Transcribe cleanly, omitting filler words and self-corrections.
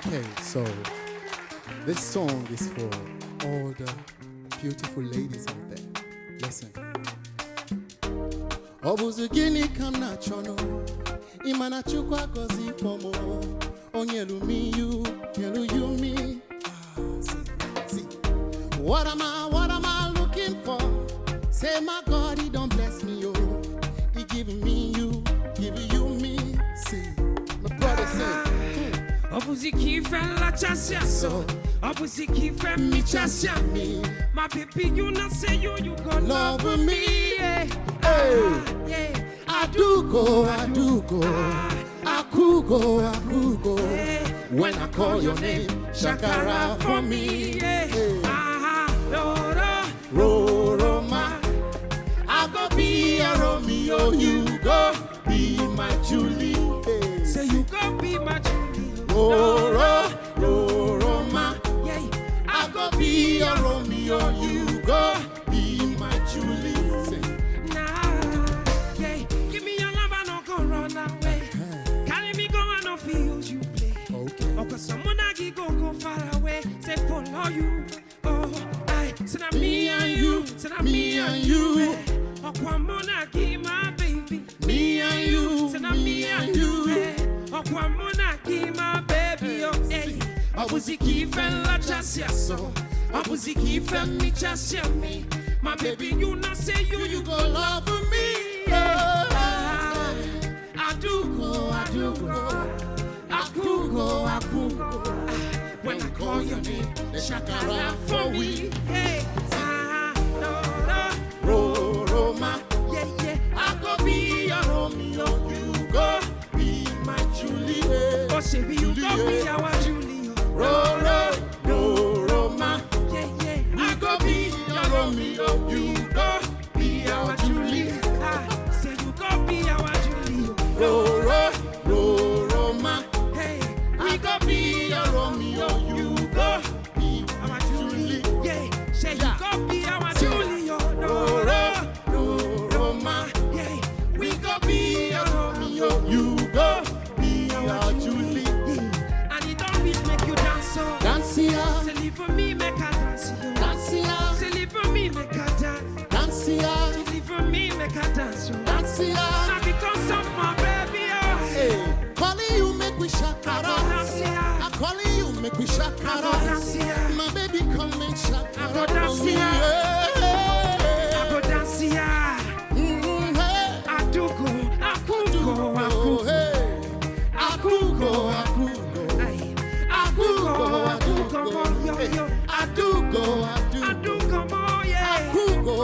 Okay, so this song is for all the beautiful ladies out there. Listen. Obuzugini kamna chono imana chukwa kozi pomo onyelu mi you me. See. What am I looking for? Say my God, he don't bless me, oh. He giving me you me. See, my brother say. Opusiki friend la chasia so. Opusiki friend mi chasia me. My baby, you not say you go love me. Yeah. Hey. I do go. I could go. When I call your name, Shakara for me. Yeah. Roma. I go be a Romeo, you go be my Julie. Hey. Say you go be my Julie. Roma. Yeah. I go be a Romeo, you go be my Julie. Say. Give me your love and I'll go run away. Carry me go and no fields you play. Okay. Or cause someone I go far away. Say follow you. Oh, I said I'm me and you. Said I'm me and you. Oh, come on, I give my baby. Me and you. Said I'm me and you. Oh, come on, I give my baby. Oh, hey. Opusiki friend la chasia so. Opusiki friend mi chasia me. My baby, you not say you go love me. Yeah. I do go. I could go. When I call your name, Shakara for we. Hey. Roma. Yeah. I go be your Romeo, you go be my Julie. Oh, baby, you go be our Julie. Roma. Yeah. I go be your Romeo, you go be our Julie. Say you go be our Julie. Roma. Hey, I go be your Romeo, you go be our Julie. Yeah, say you go be our Julie. Roma. Yeah, We go be your Romeo, you go be our Julie. and it don't reach make you dance so. Dance here, Say leave for me make a dance. dance here, Say leave for me make a dance. dance here, Say leave for me make a dance. dance here. Not because of my baby. Hey, calling you make we shakara. I calling you make we shakara. My baby come and shakara for me. I go dance here. Hey. I do go. I could go. Hey. I could go. I do come on, yeah. I do go. I do come on, yeah. I could go.